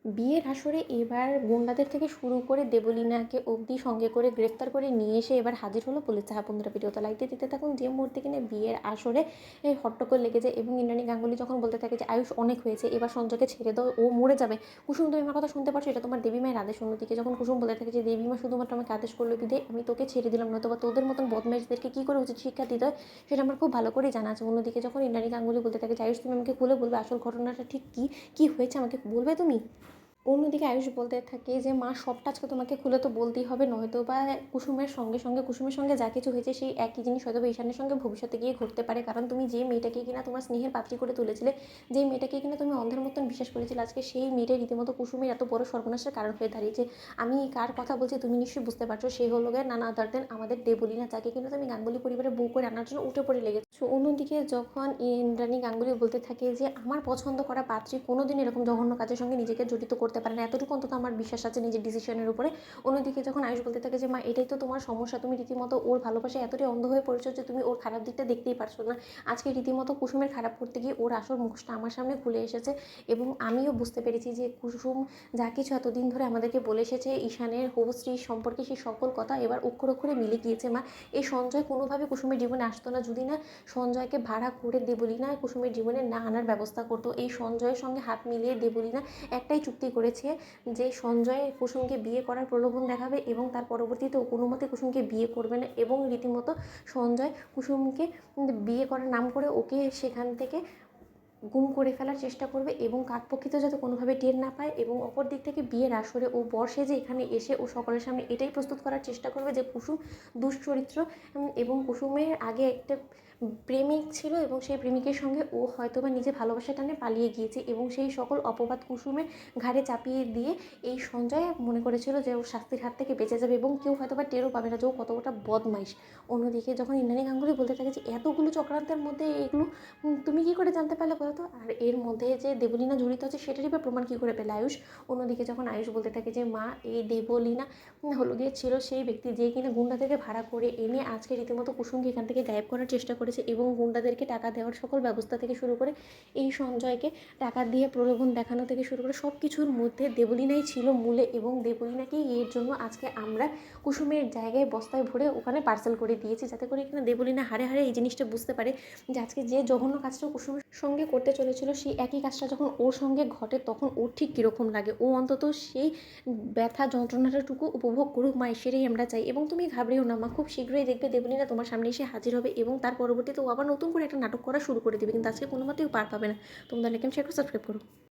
বিয়ের আসরে এবার গুন্ডাদের থেকে শুরু করে দেবলীনাকে অবধি সঙ্গে করে গ্রেফতার করে নিয়ে এসে এবার হাজির হলো পুলিশ। হ্যাঁ বন্ধুরা, ভিডিওটা লাইক দিয়ে দিতে থাকুন। যে মুহূর্তে কিনা বিয়ের আসরে এই হট্টগোল লেগে যায় এবং ইন্দ্রাণী গাঙ্গুলি যখন বলতে থাকে যে আয়ুষ অনেক হয়েছে, এবার সঞ্জয়কে ছেড়ে দাও, ও মরে যাবে। কুসুম, তুমি আমার কথা শুনতে পারছো? এটা তোমার দেবী মায়ের আদেশ। অন্যদিকে যখন কুসুম বলতে থাকে যে দেবী মা শুধুমাত্র আমাকে আদেশ করলো বিধে আমি তোকে ছেড়ে দিলাম, নয়তো বা তোদের মতন বদমাইশদেরকে কী করে উচিত শিক্ষা দিতে হয় সেটা আমার খুব ভালো করেই জানা আছে। অন্যদিকে যখন ইন্দ্রাণী গাঙ্গুলি বলতে থাকে যে আয়ুষ, তুমি আমাকে খুলে বলবে আসল ঘটনাটা ঠিক কী হয়েছে, আমাকে বলবে তুমি? অন্যদিকে আয়ুষ বলতে থাকে যে মা সবটা আজকে তোমাকে খুলে তো বলতেই হবে, নয়তো বা কুসুমের সঙ্গে যা কিছু হয়েছে সেই একই জিনিস হয়তো বা ঈশানের সঙ্গে ভবিষ্যতে গিয়ে ঘটতে পারে। কারণ তুমি যে মেয়েটাকে কিনা তোমার স্নেহের পাত্রী করে তুলেছিলে, যে মেয়েটাকে কিনা তুমি অন্ধের মতন বিশ্বাস করেছিলে, আজকে সেই মেয়েটাই রীতিমতো কুসুমের এত বড় সর্বনাশের কারণ হয়ে দাঁড়িয়েছে। আমি কার কথা বলছি তুমি নিশ্চয়ই বুঝতে পারছো, সে হলো গিয়ে নানা আদার দেন আমাদের দেবলীনা, যাকে কিন্তু তুমি গাঙ্গুলি পরিবারের বউ করে আনার জন্য উঠে পড়ে লেগেছো। অন্যদিকে যখন ইন্দ্রাণী গাঙ্গুলি বলতে থাকে যে আমার পছন্দ করা পাত্রী কোনোদিন এরকম জঘন্য কাজের সঙ্গে নিজেকে জড়িত করতে পারে না, এতটুকু অন্তত আমার বিশ্বাস আছে নিজের ডিসিশনের উপরে। অন্যদিকে যখন আয়ুষ বলতে থাকে যে মা এটাই তো তোমার সমস্যা, তুমি রীতিমতো ওর ভালোবাসায় এতটাই অন্ধ হয়ে পড়েছো যে তুমি ওর খারাপ দিকটা দেখতেই পারছো না। আজকে রীতিমতো কুসুমের খারাপ করতে গিয়ে ওর আসল মুখোশটা আমার সামনে খুলে এসেছে এবং আমিও বুঝতে পেরেছি যে কুসুম যা কিছু এতদিন ধরে আমাদেরকে বলে এসেছে ঈশানের হবু স্ত্রী সম্পর্কে সেই সকল কথা এবার অক্ষরে অক্ষরে মিলে গিয়েছে। মা, এই সঞ্জয় কোনোভাবে কুসুমের জীবনে আসতো না যদি না সঞ্জয়কে ভাড়া করে দেবলীনা কুসুমের জীবনে না আনার ব্যবস্থা করতো। এই সঞ্জয়ের সঙ্গে হাত মিলিয়ে দেবলীনা একটাই চুক্তি করেছে যে সঞ্জয় কুসুমকে বিয়ে করার প্রলোভন দেখাবে এবং তার পরবর্তীতে কোনো মতে কুসুমকে বিয়ে করবে না এবং রীতিমতো সঞ্জয় কুসুমকে বিয়ে করার নাম করে ওকে সেখান থেকে গুম করে ফেলার চেষ্টা করবে এবং কাকপক্ষিত যাতে কোনোভাবে টের না পায়। এবং অপর দিক থেকে বিয়ের আসরে ও বর সেজে এখানে এসে ও সকলের সামনে এটাই প্রস্তুত করার চেষ্টা করবে যে কুসুম দুশ্চরিত্র এবং কুসুমের আগে একটা প্রেমিক ছিল এবং সেই প্রেমিকের সঙ্গে ও হয়তোবা নিজে ভালোবাসা টানে পালিয়ে গিয়েছে এবং সেই সকল অপবাদ কুসুমের ঘাড়ে চাপিয়ে দিয়ে এই সঞ্জয় মনে করেছিল যে ও শাস্তির হাত থেকে বেঁচে যাবে এবং কেউ হয়তোবা টেরও পাবে না যে ও কতটা বদমাইশ। অন্যদিকে যখন ইন্দ্রাণী গাঙ্গুলি বলতে থাকে যে এতগুলো চক্রান্তের মধ্যে এগুলো তুমি কী করে জানতে পারলে বলো তো, আর এর মধ্যে যে দেবলীনা জড়িত আছে সেটারই বা প্রমাণ কী করে পেলে আয়ুষ? অন্যদিকে যখন আয়ুষ বলতে থাকে যে মা, এই দেবলীনা হলো গিয়ে ছিল সেই ব্যক্তি যে কিনা গুন্ডা থেকে ভাড়া করে এনে আজকে রীতিমতো কুসুমকে এখান থেকে গায়েব করার চেষ্টা করেছে এবং গুন্ডাদেরকে টাকা দেওয়ার সকল ব্যবস্থা থেকে শুরু করে এই সঞ্জয়কে টাকা দিয়ে প্রলোভন দেখানো থেকে শুরু করে সব কিছুর মধ্যে দেবলীনাই ছিল মূলে এবং দেবলীনাকেই এর জন্য আজকে আমরা কুসুমের জায়গায় বস্তায় ভরে ওখানে পার্সেল করে দিয়েছি, যাতে করে কিনা দেবলীনা হারে হারে এই জিনিসটা বুঝতে পারে যে আজকে যে জঘন্য কাজটা কুসুমের সঙ্গে করতে চলেছিল সেই একই কাজটা যখন ওর সঙ্গে ঘটে তখন ওর ঠিক কীরকম লাগে, ও অন্তত সেই ব্যথা যন্ত্রণাটাটুকু উপভোগ করুক। মা, সেটাই আমরা চাই। এবং তুমি ঘাবড়েও না মা, খুব শীঘ্রই দেখবে দেবলীনা তোমার সামনে এসে হাজির হবে এবং তার পরবর্তীতে ও আবার নতুন করে একটা নাটক করা শুরু করে দেবে, কিন্তু আজকে কোনো মতেও পার পাবে না। তোমরা লাইক এন্ড শেয়ার করে সাবস্ক্রাইব করো।